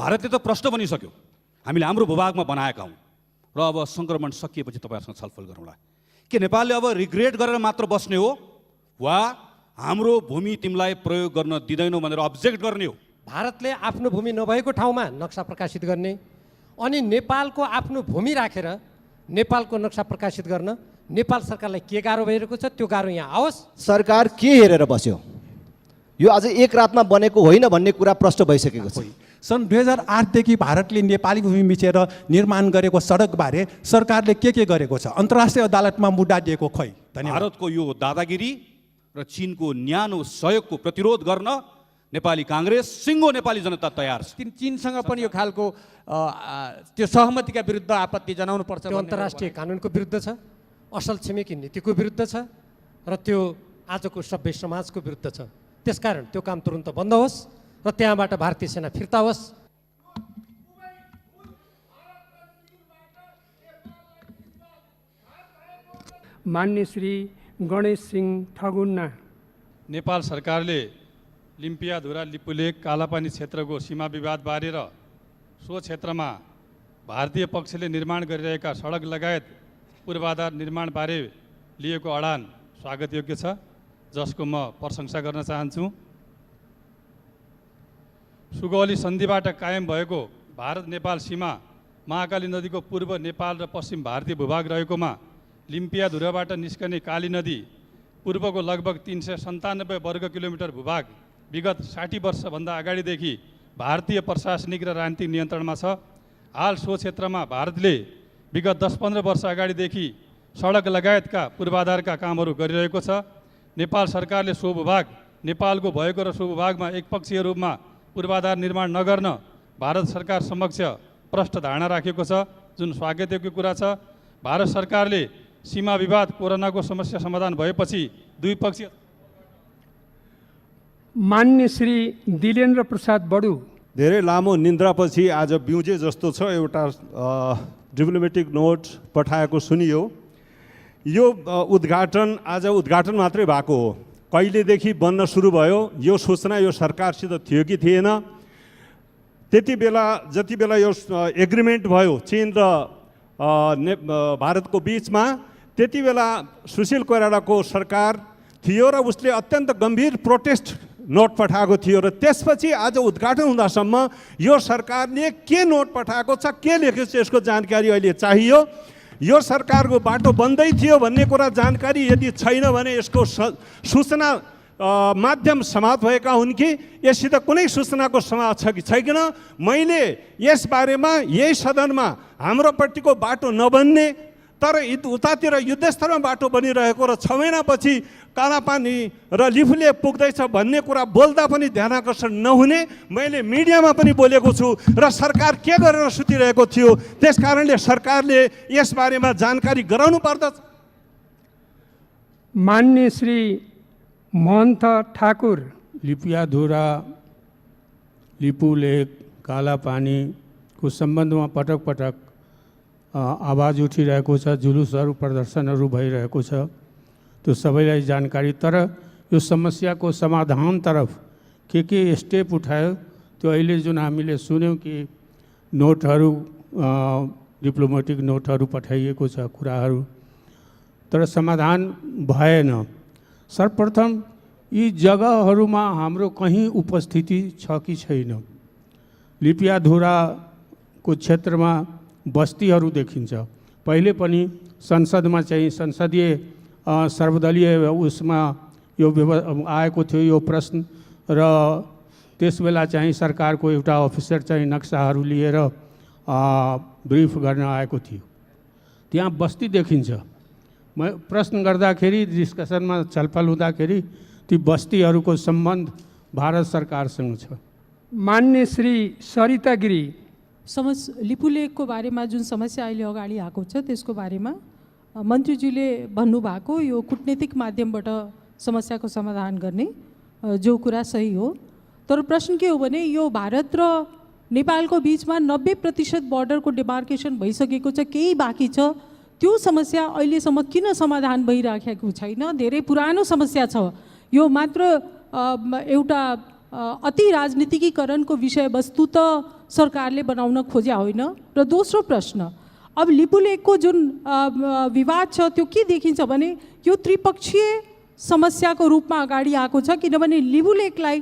भारतले त प्रश्न बनिसक्यो, हामीले हाम्रो भूभागमा बनाएका हौँ र अब सङ्क्रमण सकिएपछि तपाईँहरूसँग छलफल गरौँला। के नेपालले अब रिग्रेट गरेर मात्र बस्ने हो वा हाम्रो भूमि तिमीलाई प्रयोग गर्न दिँदैनौ भनेर अब्जेक्ट गर्ने हो? भारतले आफ्नो भूमि नभएको ठाउँमा नक्सा प्रकाशित गर्ने अनि नेपालको आफ्नो भूमि राखेर नेपालको नक्सा प्रकाशित गर्न नेपाल सरकारलाई के गाह्रो भइरहेको छ? त्यो गाह्रो यहाँ आओस्। सरकार के हेरेर बस्यो? यो आज एक रातमा बनेको होइन भन्ने कुरा प्रष्ट भइसकेको छ। सन् 2008 देखि भारतले नेपाली भूमि मिचेर निर्माण गरेको सडकबारे सरकारले के गरेको छ? अन्तर्राष्ट्रिय अदालतमा मुद्दा दिएको खै? भारतको यो दादागिरी र चीनको न्यानो सहयोगको प्रतिरोध गर्न नेपाली काङ्ग्रेस, सिङ्गो नेपाली जनता तयार छ। चीनसँग पनि यो खालको त्यो सहमतिका विरुद्ध आपत्ति जनाउनु पर्छ। त्यो अन्तर्राष्ट्रिय कानुनको विरुद्ध छ, असल छिमेकी नीतिको विरुद्ध छ र त्यो आजको सभ्य समाजको विरुद्ध छ। त्यसकारण त्यो काम तुरुन्त बन्द होस् र त्यहाँबाट भारतीय सेना फिर्ता होस्। मान्य श्री गणेश सिंह ठगुन्ना। नेपाल सरकारले लिम्पियाधुरा लिपुलेक कालापानी क्षेत्रको सीमा विवाद बारे र सो क्षेत्रमा भारतीय पक्षले निर्माण गरिरहेका सडक लगायत पूर्वाधार निर्माणबारे लिएको अडान स्वागतयोग्य छ, जसको म प्रशंसा गर्न चाहन्छु। सुगौली सन्धिबाट कायम भएको भारत नेपाल सीमा महाकाली नदीको पूर्व नेपाल र पश्चिम भारतीय भूभाग रहेकोमा लिम्पियाधुराबाट निस्कने काली नदी पूर्वको लगभग 397 वर्ग किलोमिटर भूभाग विगत 60 वर्षभन्दा अगाडिदेखि भारतीय प्रशासनिक र राजनीतिक नियन्त्रणमा छ। हाल सो क्षेत्रमा भारतले विगत 10-15 वर्ष अगाडिदेखि सडक लगायतका पूर्वाधारका कामहरू गरिरहेको छ। नेपाल सरकारले सो भूभाग नेपालको भएको र सो भूभागमा एकपक्षीय रूपमा पूर्वाधार निर्माण नगर्न भारत सरकार समक्ष प्रष्ट धारणा राखेको छ, जुन स्वागतयोग्य कुरा छ। भारत सरकारले सीमा विवाद कोरोनाको समस्या समाधान भएपछि द्विपक्षीय। मान्य श्री दिलेन्द्र प्रसाद बडु। धेरै लामो निन्द्रापछि आज बिउजे जस्तो छ एउटा डिप्लोमेटिक नोट पठाएको सुनियो। यो उद्घाटन आज उद्घाटन मात्रै भएको हो, कहिलेदेखि बन्न सुरु भयो यो सूचना यो सरकारसित थियो कि थिएन? त्यति बेला जति बेला यो एग्रिमेन्ट भयो चीन र भारतको बिचमा, त्यति बेला सुशील कोइरालाको सरकार थियो र उसले अत्यन्त गम्भीर प्रोटेस्ट नोट पठाएको थियो र त्यसपछि आज उद्घाटन हुँदासम्म यो सरकारले के नोट पठाएको छ, के लेखेको छ, यसको जानकारी अहिले चाहियो। यो सरकारको बाटो बन्दै थियो भन्ने कुरा जानकारी यदि छैन भने यसको सूचना माध्यम समाप्त भएका हुन् कि यससित कुनै सूचनाको समाज छ कि छैन? मैले यसबारेमा यही सदनमा हाम्रोपट्टिको बाटो नबन्ने तर उतातिर युद्धस्तरमा बाटो बनिरहेको र 6 महिनापछि कालापानी र लिफुले पुग्दैछ भन्ने कुरा बोल्दा पनि ध्यान आकर्षण नहुने मैले मिडियामा पनि बोलेको छु र सरकार के गरेर सुतिरहेको थियो। त्यसकारणले सरकारले यसबारेमा जानकारी गराउनु पर्दछ। मान्य श्री महन्त ठाकुर। लिपियाधुरा लिपुलेक कालापानीको सम्बन्धमा पटक पटक आवाज उठिरहेको छ, जुलुसहरू प्रदर्शनहरू भइरहेको छ, त्यो सबैलाई जानकारी। तर यो समस्याको समाधानतर्फ के स्टेप उठायो त्यो अहिले जुन हामीले सुन्यौँ कि नोटहरू डिप्लोमेटिक नोटहरू पठाइएको छ कुराहरू, तर समाधान भएन। सर्वप्रथम यी जग्गाहरूमा हाम्रो कहीँ उपस्थिति छ कि छैन? लिपियाधुराको क्षेत्रमा बस्तीहरू देखिन्छ। पहिले पनि संसदमा चाहिँ संसदीय सर्वदलीय उसमा यो आएको थियो यो प्रश्न र त्यसबेला चाहिँ सरकारको एउटा अफिसर चाहिँ नक्साहरू लिएर ब्रिफ गर्न आएको थियो। त्यहाँ बस्ती देखिन्छ। म प्रश्न गर्दाखेरि डिस्कसनमा छलफल हुँदाखेरि ती बस्तीहरूको सम्बन्ध भारत सरकारसँग छ। मान्य श्री सरिता गिरी। लिपुलेकको बारेमा जुन समस्या अहिले अगाडि आएको छ त्यसको बारेमा मन्त्रीजीले भन्नुभएको यो कूटनीतिक माध्यमबाट समस्याको समाधान गर्ने जो कुरा सही हो। तर प्रश्न के हो भने यो भारत र नेपालको बिचमा 90% बोर्डरको डिमार्केसन भइसकेको छ, केही बाँकी छ। त्यो समस्या अहिलेसम्म किन समाधान भइराखेको छैन? धेरै पुरानो समस्या छ। यो मात्र एउटा अति राजनीतिकीकरणको विषयवस्तु त सरकारले बनाउन खोज्या होइन। र दोस्रो प्रश्न, अब लिपुलेखको जुन विवाद छ त्यो के देखिन्छ भने यो त्रिपक्षीय समस्याको रूपमा अगाडि आएको छ, किनभने लिपुलेखलाई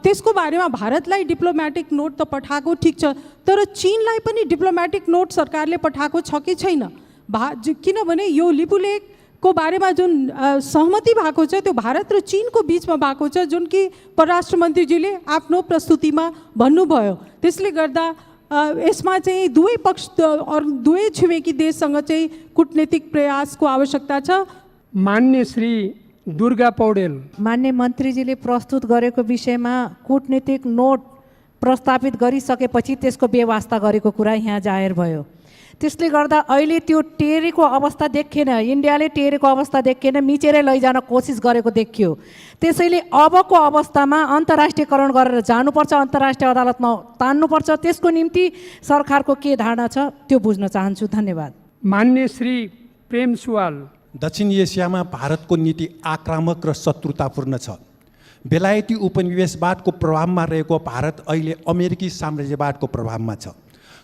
त्यसको बारेमा भारतलाई डिप्लोमेटिक नोट त पठाएको ठिक छ, तर चीनलाई पनि डिप्लोमेटिक नोट सरकारले पठाएको छ कि छैन? किनभने यो लिपुलेखको बारेमा जुन सहमति भएको छ त्यो भारत र चीनको बिचमा भएको छ, जुन कि परराष्ट्र मन्त्रीजीले आफ्नो प्रस्तुतिमा भन्नुभयो। त्यसले गर्दा यसमा चाहिँ दुवै पक्ष दुवै छिमेकी देशसँग चाहिँ कूटनीतिक प्रयासको आवश्यकता छ। मान्य श्री दुर्गा पौडेल। मान्य मन्त्रीजीले प्रस्तुत गरेको विषयमा कूटनीतिक नोट प्रस्तावित गरिसकेपछि त्यसको व्यवस्था गरेको कुरा यहाँ जाहेर भयो। त्यसले गर्दा अहिले त्यो टेरेको अवस्था देखिएन, इन्डियाले टेरेको अवस्था देखिएन, मिचेरै लैजान कोसिस गरेको देखियो। त्यसैले अबको अवस्थामा अन्तर्राष्ट्रियकरण गरेर जानुपर्छ, अन्तर्राष्ट्रिय अदालतमा तान्नुपर्छ। त्यसको निम्ति सरकारको के धारणा छ त्यो बुझ्न चाहन्छु। धन्यवाद। मान्य श्री प्रेम सुवाल। दक्षिण एसियामा भारतको नीति आक्रामक र शत्रुतापूर्ण छ। बेलायती उपनिवेशवादको प्रभावमा रहेको भारत अहिले अमेरिकी साम्राज्यवादको प्रभावमा छ।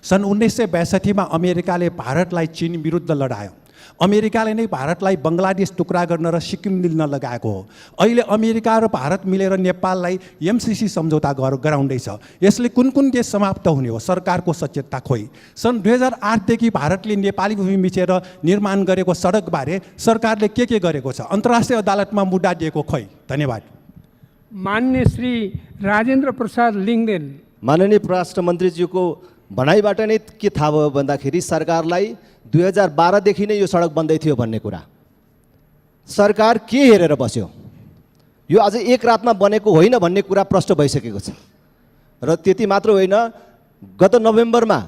सन् 1962 अमेरिकाले भारतलाई चीन विरुद्ध लडायो। अमेरिकाले नै भारतलाई बङ्गलादेश टुक्रा गर्न र सिक्किम लिन लगाएको हो। अहिले अमेरिका र भारत मिलेर नेपाललाई एमसिसी सम्झौता गराउँदैछ। यसले कुन कुन देश समाप्त हुने हो? सरकारको सचेतता खोइ। सन् 2008 देखि भारतले नेपाली भूमि मिचेर निर्माण गरेको सडकबारे सरकारले के गरेको छ? अन्तर्राष्ट्रिय अदालतमा मुद्दा दिएको खोइ। धन्यवाद। मान्य श्री राजेन्द्र प्रसाद लिङ्गदेन। माननीय परराष्ट्र मन्त्रीज्यूको भनाइबाट नै के थाहा भयो भन्दाखेरि सरकारलाई 2012 देखि नै यो सडक बन्दै थियो भन्ने कुरा। सरकार के हेरेर बस्यो? यो आज एक रातमा बनेको होइन भन्ने कुरा प्रष्ट भइसकेको छ। र त्यति मात्र होइन, गत नोभेम्बरमा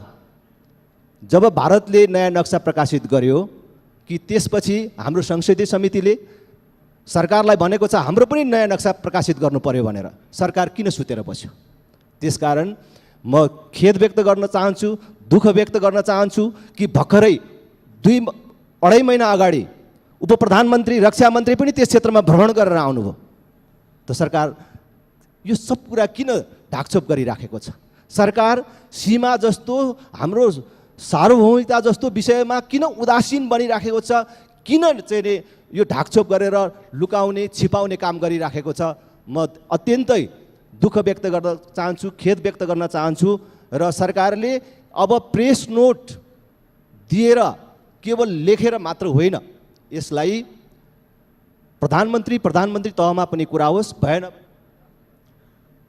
जब भारतले नयाँ नक्सा प्रकाशित गर्यो कि त्यसपछि हाम्रो संसदीय समितिले सरकारलाई भनेको छ हाम्रो पनि नयाँ नक्सा प्रकाशित गर्नु पर्यो भनेर। सरकार किन सुतेर बस्यो? त्यसकारण म खेद व्यक्त गर्न चाहन्छु, दुःख व्यक्त गर्न चाहन्छु कि भर्खरै 2-2.5 महिना अगाडि उप प्रधानमन्त्री, रक्षा मन्त्री पनि त्यस क्षेत्रमा भ्रमण गरेर आउनुभयो। त सरकार यो सब कुरा किन ढाकछोप गरिराखेको छ? सरकार सीमा जस्तो, हाम्रो सार्वभौमिकता जस्तो विषयमा किन उदासीन बनिराखेको छ? किन चाहिँ यो ढाकछोप गरेर लुकाउने, छिपाउने काम गरिराखेको छ? म अत्यन्तै दुःख व्यक्त गर्न चाहन्छु, खेद व्यक्त गर्न चाहन्छु। र सरकारले अब प्रेस नोट दिएर केवल लेखेर मात्र होइन, यसलाई प्रधानमन्त्री तहमा पनि कुरा होस्। भएन।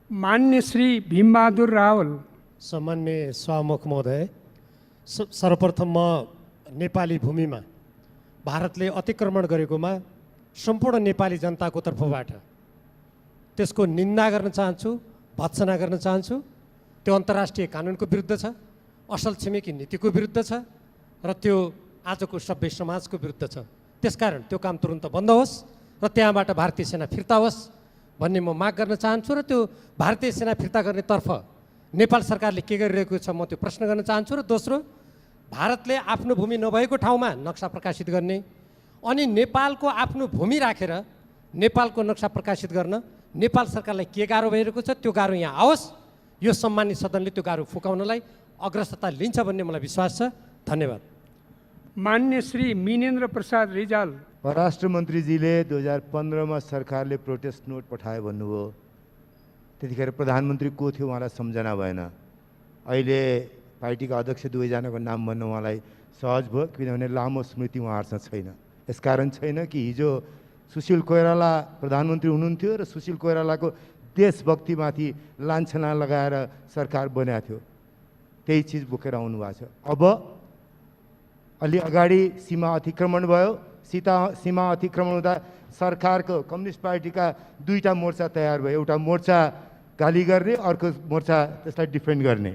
मान्य श्री भीमबहादुर रावल। सम्मान्य सभामुख महोदय, सर्वप्रथम म नेपाली भूमिमा भारतले अतिक्रमण गरेकोमा सम्पूर्ण नेपाली जनताको तर्फबाट त्यसको निन्दा गर्न चाहन्छु, भत्सना गर्न चाहन्छु। त्यो अन्तर्राष्ट्रिय कानुनको विरुद्ध छ, असल छिमेकी नीतिको विरुद्ध छ र त्यो आजको सभ्य समाजको विरुद्ध छ। त्यसकारण त्यो काम तुरुन्त बन्द होस् र त्यहाँबाट भारतीय सेना फिर्ता होस् भन्ने म माग गर्न चाहन्छु। र त्यो भारतीय सेना फिर्ता गर्नेतर्फ नेपाल सरकारले के गरिरहेको छ म त्यो प्रश्न गर्न चाहन्छु। र दोस्रो, भारतले आफ्नो भूमि नभएको ठाउँमा नक्सा प्रकाशित गर्ने अनि नेपालको आफ्नो भूमि राखेर नेपालको नक्सा प्रकाशित गर्न नेपाल सरकारलाई के गाह्रो भइरहेको छ त्यो गाह्रो यहाँ आओस्। यो सम्मानित सदनले त्यो गाह्रो फुकाउनलाई अग्रसरता लिन्छ भन्ने मलाई विश्वास छ। धन्यवाद। मान्य श्री मिनेन्द्र प्रसाद रिजाल। परराष्ट्र मन्त्रीजीले 2015 सरकारले प्रोटेस्ट नोट पठायो भन्नुभयो। त्यतिखेर प्रधानमन्त्री को थियो उहाँलाई सम्झना भएन। अहिले पार्टीका अध्यक्ष दुवैजनाको नाम भन्न उहाँलाई सहज भयो, किनभने लामो स्मृति उहाँहरूसँग छैन। यसकारण छैन कि हिजो सुशील कोइराला प्रधानमन्त्री हुनुहुन्थ्यो र सुशील कोइरालाको देशभक्तिमाथि लान्छना लगाएर सरकार बनाएको थियो। त्यही चिज बोकेर आउनु भएको छ। अब अलि अगाडि सीमा अतिक्रमण भयो। सीमा अतिक्रमण हुँदा सरकारको कम्युनिस्ट पार्टीका दुईटा मोर्चा तयार भयो। एउटा मोर्चा गाली गर्ने, अर्को मोर्चा त्यसलाई डिफेन्ड गर्ने।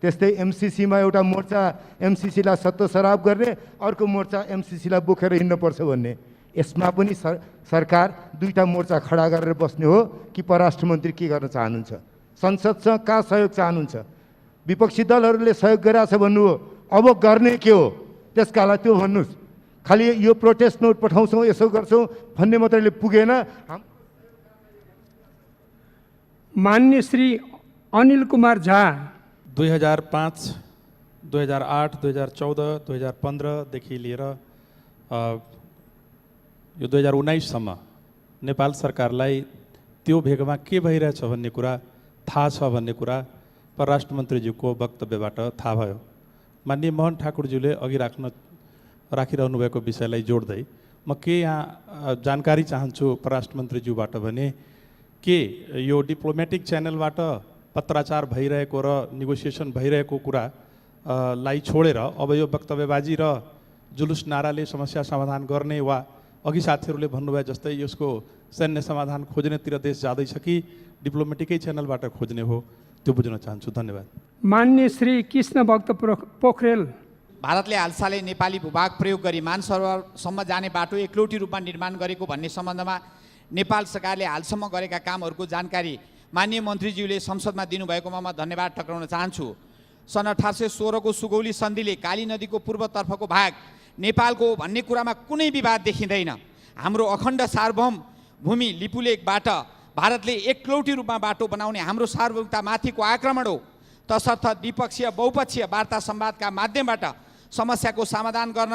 त्यस्तै एमसिसीमा एउटा मोर्चा एमसिसीलाई सत्तो सराप गर्ने, अर्को मोर्चा एमसिसीलाई बोकेर हिँड्नुपर्छ भन्ने। यसमा पनि सरकार दुईटा मोर्चा खडा गरेर बस्ने हो कि परराष्ट्र मन्त्री के गर्न चाहनुहुन्छ? संसदसँग कहाँ सहयोग चाहनुहुन्छ? विपक्षी दलहरूले सहयोग गरिरहेछ भन्नुभयो, अब गर्ने के हो? त्यसका लागि त्यो भन्नुहोस्। खालि यो प्रोटेस्ट नोट पठाउँछौँ, यसो गर्छौँ भन्ने मात्रैले पुगेन। मान्य श्री अनिल कुमार झा 2005, 2008, 2014, 2015देखि लिएर यो 2019सम्म नेपाल सरकारलाई त्यो भेगमा के भइरहेछ भन्ने कुरा थाहा छ भन्ने कुरा परराष्ट्र मन्त्रीज्यूको वक्तव्यबाट थाहा भयो। माननीय मोहन ठाकुरज्यूले अघि राखिरहनु भएको विषयलाई जोड्दै म के यहाँ जानकारी चाहन्छु परराष्ट्र मन्त्रीज्यूबाट भने के यो डिप्लोमेटिक च्यानलबाट पत्राचार भइरहेको र नेगोसिएसन भइरहेको कुरा लाई छोडेर अब यो वक्तव्यबाजी र जुलुस नाराले समस्या समाधान गर्ने वा अघि साथीहरूले भन्नुभयो जस्तै यसको सैन्य समाधान खोज्नेतिर देश जाँदैछ कि डिप्लोमेटिकै च्यानलबाट खोज्ने हो, त्यो बुझ्न चाहन्छु। धन्यवाद। मान्य श्री कृष्ण भक्त पोखरेल भारतले हालसालै नेपाली भूभाग प्रयोग गरी मानसरोवरसम्म जाने बाटो एकलौटी रूपमा निर्माण गरेको भन्ने सम्बन्धमा नेपाल सरकारले हालसम्म गरेका कामहरूको जानकारी माननीय मन्त्रीज्यूले संसदमा दिनुभएकोमा म धन्यवाद टक्राउन चाहन्छु। सन् 1816 को सुगौली सन्धिले काली नदीको पूर्वतर्फको भाग नेपालको हो भन्ने कुरामा कुनै विवाद देखिँदैन। हाम्रो अखण्ड सार्वभौम भूमि लिपुलेकबाट भारतले एकलौटी रूपमा बाटो बनाउने हाम्रो सार्वभौमतामाथिको आक्रमण हो। तसर्थ द्विपक्षीय बहुपक्षीय वार्ता संवादका माध्यमबाट समस्याको समाधान गर्न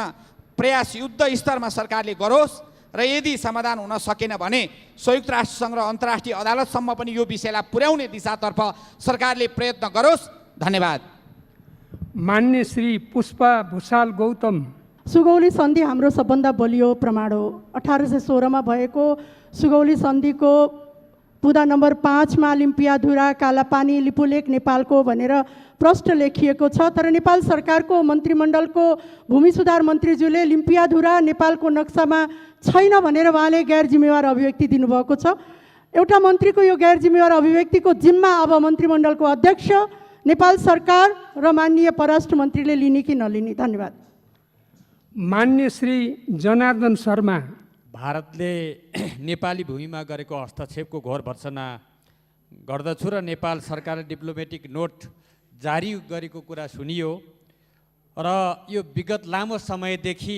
प्रयास युद्ध स्तरमा सरकारले गरोस् र यदि समाधान हुन सकेन भने संयुक्त राष्ट्रसङ्घ र अन्तर्राष्ट्रिय अदालतसम्म पनि यो विषयलाई पुर्याउने दिशातर्फ सरकारले प्रयत्न गरोस्। धन्यवाद। मान्य श्री पुष्पा भूषाल गौतम सुगौली सन्धि हाम्रो सबभन्दा बलियो प्रमाण हो। 1816 भएको सुगौली सन्धिको बुँदा नम्बर 5 मा लिम्पियाधुरा कालापानी लिपुलेक नेपालको भनेर प्रष्ट लेखिएको छ। तर नेपाल सरकारको मन्त्रीमण्डलको भूमि सुधार मन्त्रीज्यूले लिम्पियाधुरा नेपालको नक्सामा छैन भनेर उहाँले गैर जिम्मेवार अभिव्यक्ति दिनुभएको छ। एउटा मन्त्रीको यो गैर जिम्मेवार अभिव्यक्तिको जिम्मा अब मन्त्रीमण्डलको अध्यक्ष, नेपाल सरकार र माननीय परराष्ट्र मन्त्रीले लिने कि नलिने। धन्यवाद। मान्य श्री जनार्दन शर्मा भारतले नेपाली भूमिमा गरेको हस्तक्षेपको घोर भर्त्सना गर्दछु र नेपाल सरकारले डिप्लोमेटिक नोट जारी गरेको कुरा सुनियो र यो विगत लामो समयदेखि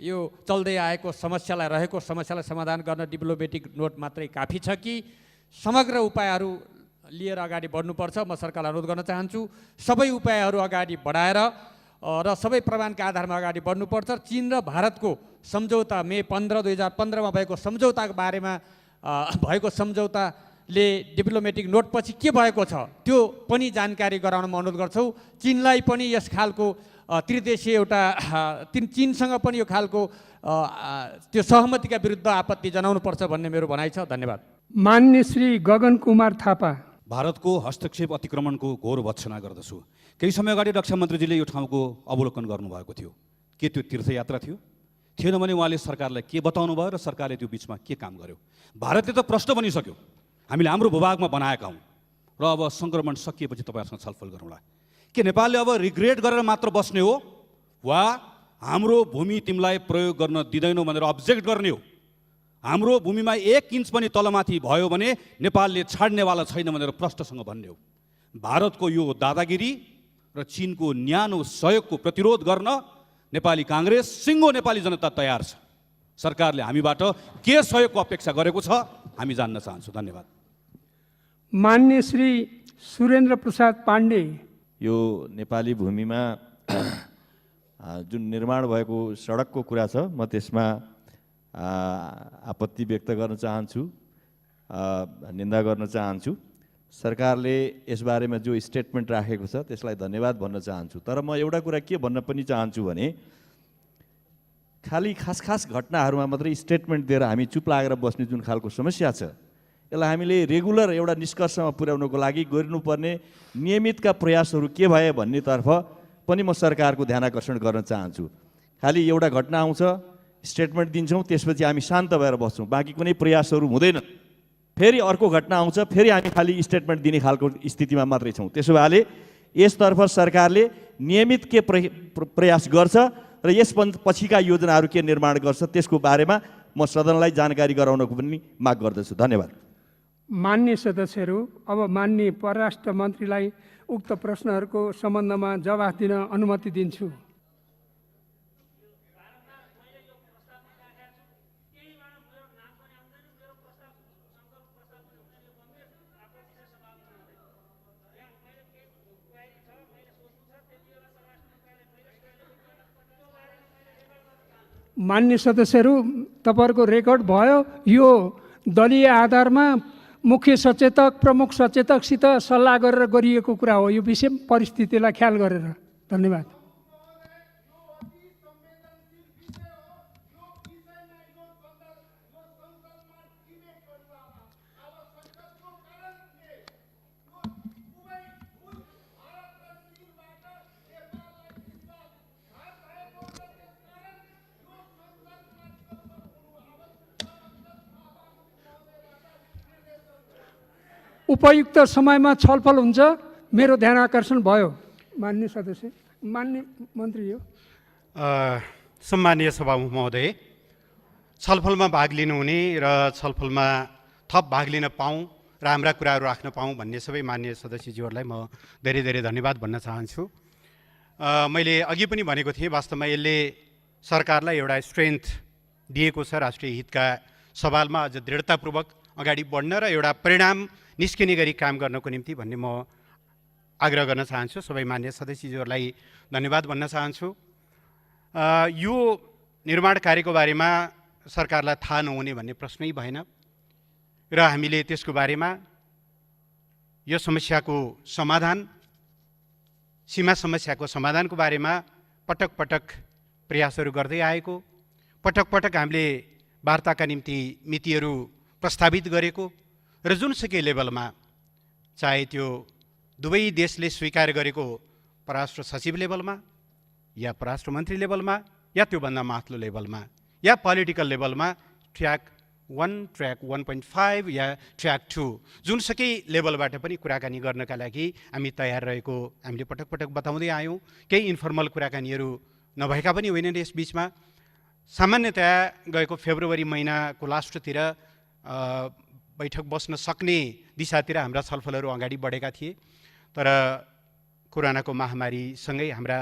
यो चल्दै आएको रहेको समस्यालाई समाधान गर्न डिप्लोमेटिक नोट मात्रै काफी छ कि समग्र उपायहरू लिएर अगाडि बढ्नुपर्छ। म सरकारलाई अनुरोध गर्न चाहन्छु सबै उपायहरू अगाडि बढाएर र सबै प्रमाणका आधारमा अगाडि बढ्नुपर्छ। चीन र भारतको सम्झौता मे 15, 2015 मा भएको सम्झौताको बारेमा भएको सम्झौताले डिप्लोमेटिक नोटपछि के भएको छ त्यो पनि जानकारी गराउन म अनुरोध गर्छु। चीनलाई पनि यस खालको त्रिदेशीय एउटा चीनसँग पनि यो खालको त्यो सहमतिका विरुद्ध आपत्ति जनाउनुपर्छ भन्ने मेरो भनाइ छ। धन्यवाद। मान्य श्री गगन कुमार थापा भारतको हस्तक्षेप अतिक्रमणको घोर भत्सना गर्दछु। केही समय अगाडि रक्षा मन्त्रीजीले यो ठाउँको अवलोकन गर्नुभएको थियो। के त्यो तीर्थयात्रा थियो? थिएन भने उहाँले सरकारलाई के बताउनु भयो र सरकारले त्यो बिचमा के काम गर्यो? भारतले त प्रश्न बनिसक्यो, हामीले हाम्रो भूभागमा बनाएका हौँ र अब सङ्क्रमण सकिएपछि तपाईँहरूसँग छलफल गरौँला। के नेपालले अब रिग्रेट गरेर मात्र बस्ने हो वा हाम्रो भूमि तिमीलाई प्रयोग गर्न दिँदैनौ भनेर अब्जेक्ट गर्ने हो? हाम्रो भूमिमा 1 इन्च पनि तलमाथि भयो भने नेपालले छाड्नेवाला छैन भनेर प्रष्टसँग भन्ने हो। भारतको यो दादागिरी र चीनको न्यानो सहयोगको प्रतिरोध गर्न नेपाली काङ्ग्रेस, सिङ्गो नेपाली जनता तयार छ। सरकारले हामीबाट के सहयोगको अपेक्षा गरेको छ हामी जान्न चाहन्छौँ। धन्यवाद। मान्य श्री सुरेन्द्र प्रसाद पाण्डे यो नेपाली भूमिमा जुन निर्माण भएको सडकको कुरा छ म त्यसमा आपत्ति व्यक्त गर्न चाहन्छु, निन्दा गर्न चाहन्छु। सरकारले यसबारेमा जो स्टेटमेन्ट राखेको छ त्यसलाई धन्यवाद भन्न चाहन्छु। तर म एउटा कुरा के भन्न पनि चाहन्छु भने खालि खास घटनाहरूमा मात्रै स्टेटमेन्ट दिएर हामी चुप लागेर बस्ने जुन खालको समस्या छ यसलाई हामीले रेगुलर एउटा निष्कर्षमा पुर्याउनको लागि गर्नुपर्ने नियमितका प्रयासहरू के भए भन्नेतर्फ पनि म सरकारको ध्यान आकर्षण गर्न चाहन्छु। खालि एउटा घटना आउँछ, स्टेटमेन्ट दिन्छौँ, त्यसपछि हामी शान्त भएर बस्छौँ, बाँकी कुनै प्रयासहरू हुँदैन। फेरि अर्को घटना आउँछ, फेरि हामी खालि स्टेटमेन्ट दिने खालको स्थितिमा मात्रै छौँ। त्यसो भएले यसतर्फ सरकारले नियमित के प्रयास गर्छ र यस पछिका योजनाहरू के निर्माण गर्छ त्यसको बारेमा म सदनलाई जानकारी गराउनको पनि माग गर्दछु। धन्यवाद। मान्य सदस्यहरू, अब मान्य परराष्ट्र मन्त्रीलाई उक्त प्रश्नहरूको सम्बन्धमा जवाफ दिन अनुमति दिन्छु। मान्य सदस्यहरू, तपाईँहरूको रेकर्ड भयो। यो दलीय आधारमा मुख्य सचेतक, प्रमुख सचेतकसित सल्लाह गरेर गरिएको कुरा हो, यो विषय परिस्थितिलाई ख्याल गरेर। धन्यवाद। उपयुक्त समयमा छलफल हुन्छ, मेरो ध्यान आकर्षण भयो। मान्य सदस्य, मान्य मन्त्री हो। सम्मानीय सभामुख महोदय, छलफलमा भाग लिनुहुने र छलफलमा थप भाग लिन पाऊँ र हाम्रा कुराहरू राख्न पाऊँ भन्ने सबै मान्य सदस्यज्यूहरूलाई म धेरै धेरै धन्यवाद भन्न चाहन्छु। मैले अघि पनि भनेको थिएँ, वास्तवमा यसले सरकारलाई एउटा स्ट्रेन्थ दिएको छ राष्ट्रिय हितका सवालमा अझ दृढतापूर्वक अगाडि बढ्न र एउटा परिणाम निस्किने गरी काम गर्नको निम्ति भन्ने म आग्रह गर्न चाहन्छु। सबै मान्य सदस्यज्यूहरूलाई धन्यवाद भन्न चाहन्छु। यो निर्माण कार्यको बारेमा सरकारलाई थाहा नहुने भन्ने प्रश्नै भएन र हामीले त्यसको बारेमा यो समस्याको समाधान, सीमा समस्याको समाधानको बारेमा पटक पटक प्रयासहरू गर्दै आएको, पटक पटक हामीले वार्ताका निम्ति मितिहरू प्रस्तावित गरेको र जुनसुकै लेभलमा, चाहे त्यो दुवै देशले स्वीकार गरेको परराष्ट्र सचिव लेभलमा या परराष्ट्र मन्त्री लेभलमा या त्योभन्दा माथिल्लो लेभलमा या पोलिटिकल लेभलमा, ट्र्याक 1, ट्र्याक 1.5 या ट्र्याक 2, जुनसुकै लेभलबाट पनि कुराकानी गर्नका लागि हामी तयार रहेको हामीले पटक पटक बताउँदै आयौँ। केही इन्फर्मल कुराकानीहरू नभएका पनि होइनन् यस बिचमा। सामान्यतया गएको फेब्रुअरी महिनाको लास्टतिर बैठक बस्न सक्ने दिशातिर हाम्रा छलफलहरू अगाडि बढेका थिए, तर कोरोनाको महामारीसँगै हाम्रा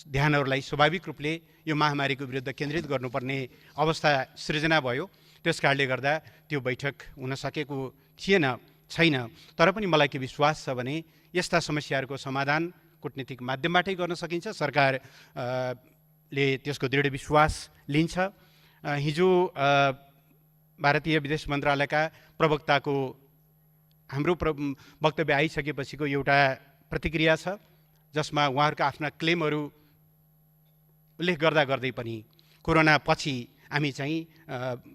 ध्यानहरूलाई स्वाभाविक रूपले यो महामारीको विरुद्ध केन्द्रित गर्नुपर्ने अवस्था सृजना भयो। त्यस कारणले गर्दा त्यो बैठक हुन सकेको छैन। तर पनि मलाई के विश्वास छ भने यस्ता समस्याहरूको समाधान कूटनीतिक माध्यमबाटै गर्न सकिन्छ। सरकारले त्यसको दृढ विश्वास लिन्छ। हिजो भारतीय विदेश मन्त्रालयका प्रवक्ताको हाम्रो वक्तव्य आइसकेपछिको एउटा प्रतिक्रिया छ, जसमा उहाँहरूका आफ्ना क्लेमहरू उल्लेख गर्दै पनि कोरोना पछि हामी चाहिँ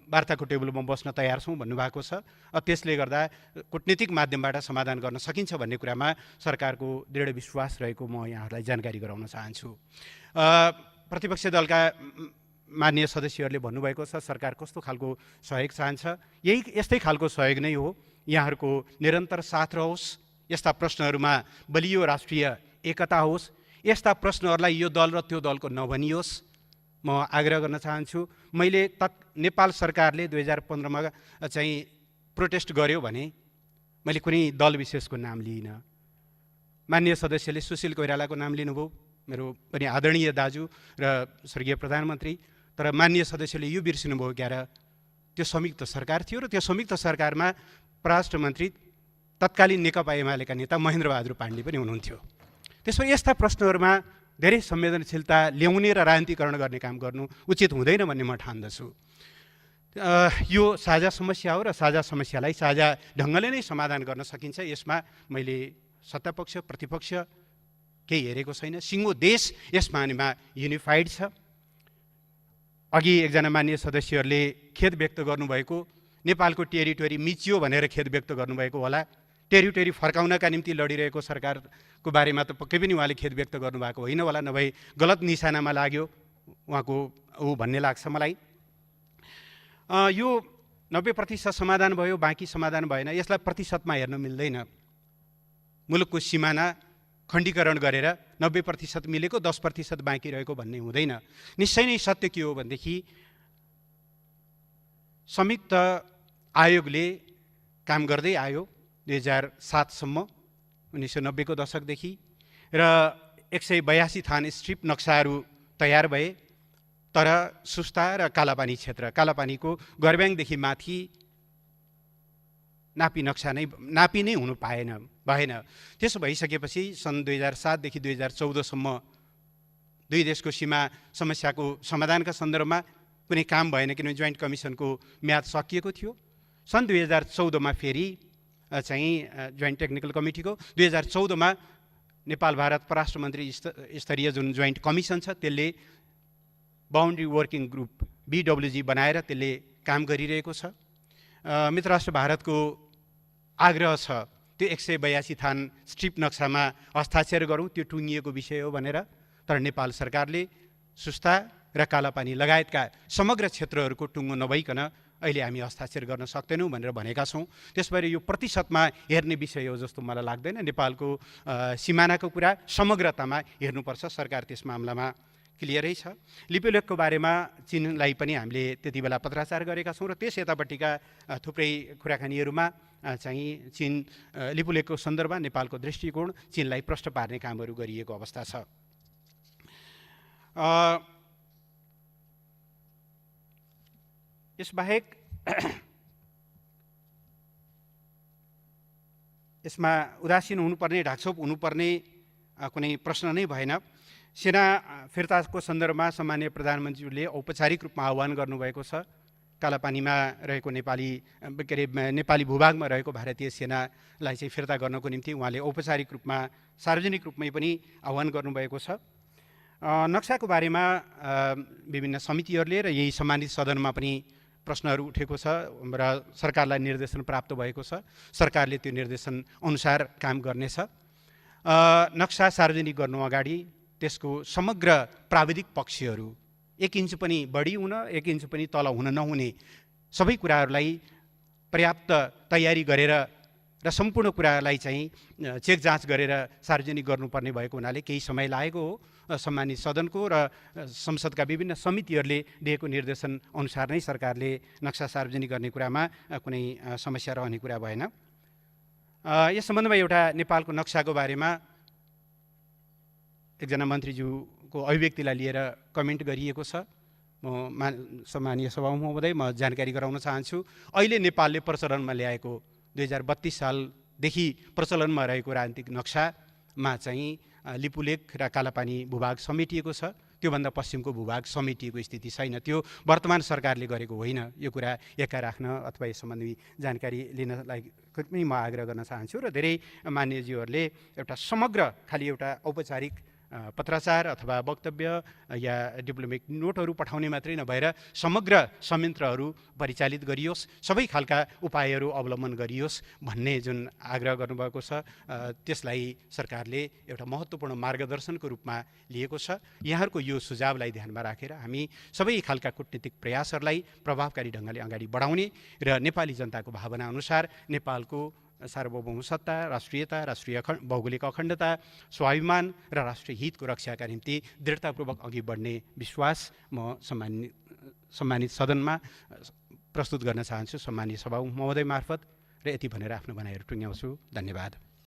वार्ताको टेबलमा बस्न तयार छौँ भन्नुभएको छ। त्यसले गर्दा कूटनीतिक माध्यमबाट समाधान गर्न सकिन्छ भन्ने कुरामा सरकारको दृढ विश्वास रहेको म यहाँहरूलाई जानकारी गराउन चाहन्छु। प्रतिपक्ष दलका मान्य सदस्यहरूले भन्नुभएको छ सरकार कस्तो खालको सहयोग चाहन्छ। यस्तै खालको सहयोग नै हो। यहाँहरूको निरन्तर साथ रहोस्, यस्ता प्रश्नहरूमा बलियो राष्ट्रिय एकता होस्, यस्ता प्रश्नहरूलाई यो दल र त्यो दलको नभनियोस्, म आग्रह गर्न चाहन्छु। मैले नेपाल सरकारले 2015मा चाहिँ प्रोटेस्ट गर्यो भने मैले कुनै दल विशेषको नाम लिइनँ। मान्य सदस्यले सुशील कोइरालाको नाम लिनुभयो, मेरो पनि आदरणीय दाजु र स्वर्गीय प्रधानमन्त्री। तर मान्य सदस्यले यो बिर्सिनुभयो क्या र त्यो संयुक्त सरकार थियो र त्यो संयुक्त सरकारमा परराष्ट्र मन्त्री तत्कालीन नेकपा एमालेका नेता महेन्द्रबहादुर पाण्डे पनि हुनुहुन्थ्यो। त्यसो यस्ता प्रश्नहरूमा धेरै संवेदनशीलता ल्याउने र राजनीतिकरण गर्ने काम गर्नु उचित हुँदैन भन्ने म ठान्दछु। यो साझा समस्या हो र साझा समस्यालाई साझा ढङ्गले नै समाधान गर्न सकिन्छ। यसमा मैले सत्तापक्ष प्रतिपक्ष केही हेरेको छैन। सिङ्गो देश यस मानेमा युनिफाइड छ। अघि एकजना मान्य सदस्यहरूले खेद व्यक्त गर्नुभएको, नेपालको टेरिटोरी मिचियो भनेर खेद व्यक्त गर्नुभएको होला। टेरिटोरी फर्काउनका निम्ति लडिरहेको सरकारको बारेमा त पक्कै पनि उहाँले खेद व्यक्त गर्नुभएको होइन होला, नभए गलत निशानामा लाग्यो उहाँको भन्ने लाग्छ मलाई। यो 90% समाधान भयो, बाँकी समाधान भएन, यसलाई प्रतिशतमा हेर्न मिल्दैन। मुलुकको सिमाना खण्डीकरण गरेर 90% मिलेको 10% बाँकी रहेको भन्ने हुँदैन। निश्चय नै सत्य के हो भनेदेखि संयुक्त आयोगले काम गर्दै आयो 2007सम्म, 1990 को दशकदेखि, र 182 थान स्ट्रिप नक्साहरू तयार भए। तर सुस्ता र कालापानी क्षेत्र, कालापानीको गर्ब्याङदेखि माथि नापी नै हुनु भएन। त्यसो भइसकेपछि सन् 2007 देखि 2014सम्म दुई देशको सीमा समस्याको समाधानका सन्दर्भमा कुनै काम भएन किनभने जोइन्ट कमिसनको म्याद सकिएको थियो। सन् 2014मा फेरि चाहिँ जोइन्ट टेक्निकल कमिटीको 2014मा नेपाल भारत परराष्ट्र मन्त्री स्तरीय जुन जोइन्ट कमिसन छ त्यसले बाउन्ड्री वर्किङ ग्रुप BWG बनाएर त्यसले काम गरिरहेको छ। मित्र राष्ट्र भारतको आग्रह छ त्यो 182 थान स्ट्रिप नक्सामा हस्ताक्षर गरौँ, त्यो टुङ्गिएको विषय हो भनेर, तर नेपाल सरकारले सुस्ता र कालापानी लगायतका समग्र क्षेत्रहरूको टुङ्गो नभइकन अहिले हामी हस्ताक्षर गर्न सक्दैनौँ भनेर भनेका छौँ। त्यसबाट यो प्रतिशतमा हेर्ने विषय हो जस्तो मलाई लाग्दैन। नेपालको सिमानाको कुरा समग्रतामा हेर्नुपर्छ, सरकार त्यस मामलामा क्लियरै छ। लिपुलेकको बारेमा चीनलाई पनि हामीले त्यति बेला पत्राचार गरेका छौँ र त्यस यतापट्टिका थुप्रै कुराकानीहरूमा चाहिँ चीन लिपुलेकको सन्दर्भमा नेपालको दृष्टिकोण चीनलाई प्रष्ट पार्ने कामहरू गरिएको अवस्था छ। यसबाहेक यसमा उदासीन हुनुपर्ने, ढाकछोप हुनुपर्ने कुनै प्रश्न नै भएन। सेना फिर्ताको सन्दर्भमा सम्माननीय प्रधानमन्त्रीले औपचारिक रूपमा आह्वान गर्नुभएको छ। कालापानीमा रहेको नेपाली भूभागमा रहेको भारतीय सेनालाई चाहिँ फिर्ता गर्नको निम्ति उहाँले औपचारिक रूपमा सार्वजनिक रूपमै पनि आह्वान गर्नुभएको छ। नक्साको बारेमा विभिन्न समितिहरूले र यही सम्मानित सदनमा पनि प्रश्नहरू उठेको छ र सरकारलाई निर्देशन प्राप्त भएको छ। सरकारले त्यो निर्देशन अनुसार काम गर्नेछ। नक्सा सार्वजनिक गर्नु अगाडि त्यसको समग्र प्राविधिक पक्षहरू 1 इन्च पनि बढी हुन 1 इन्च पनि तल हुन नहुने सबै कुराहरूलाई पर्याप्त तयारी गरेर र सम्पूर्ण कुरालाई चाहिँ चेक जाँच गरेर सार्वजनिक गर्नुपर्ने भएको हुनाले केही समय लागेको हो। सम्मानित सदनको र संसदका विभिन्न समितिहरूले दिएको निर्देशन अनुसार नै सरकारले नक्सा सार्वजनिक गर्ने कुरामा कुनै समस्या रहने कुरा भएन। यस सम्बन्धमा एउटा नेपालको नक्साको बारेमा एकजना मन्त्रीज्यूको अभिव्यक्तिलाई लिएर कमेन्ट गरिएको छ। म सम्मानीय सभामुख महोदय, म जानकारी गराउन चाहन्छु। अहिले नेपालले प्रचलनमा ल्याएको 2032 सालदेखि प्रचलनमा रहेको राजनीतिक नक्सामा चाहिँ लिपुलेक र कालापानी भूभाग समेटिएको छ। त्योभन्दा पश्चिमको भूभाग समेटिएको स्थिति छैन। त्यो वर्तमान सरकारले गरेको होइन। यो कुरा एका राख्न अथवा यस सम्बन्धी जानकारी लिनलाई पनि म आग्रह गर्न चाहन्छु र धेरै मान्यज्यूहरूले एउटा समग्र खालि एउटा औपचारिक पत्राचार अथवा वक्तव्य या डिप्लोमेटिक नोटहरू पठाउने मात्रै नभएर समग्र संयन्त्रहरू परिचालित गरियोस्, सबै खालका उपायहरू अवलम्बन गरियोस् भन्ने जुन आग्रह गर्नुभएको छ त्यसलाई सरकारले एउटा महत्त्वपूर्ण मार्गदर्शनको रूपमा लिएको छ। यहाँहरूको यो सुझावलाई ध्यानमा राखेर हामी सबै खालका कूटनीतिक प्रयासहरूलाई प्रभावकारी ढङ्गले अगाडि बढाउने र नेपाली जनताको भावना अनुसार नेपालको सार्वभौम सत्ता, राष्ट्रियता, राष्ट्रिय भौगोलिक अखण्डता, स्वाभिमान र राष्ट्रिय हितको रक्षाका निम्ति दृढतापूर्वक अघि बढ्ने विश्वास म सम्मानित सदनमा प्रस्तुत गर्न चाहन्छु सम्मानित सभामुख महोदय मार्फत र यति भनेर आफ्नो भनाइहरू टुङ्ग्याउँछु। धन्यवाद।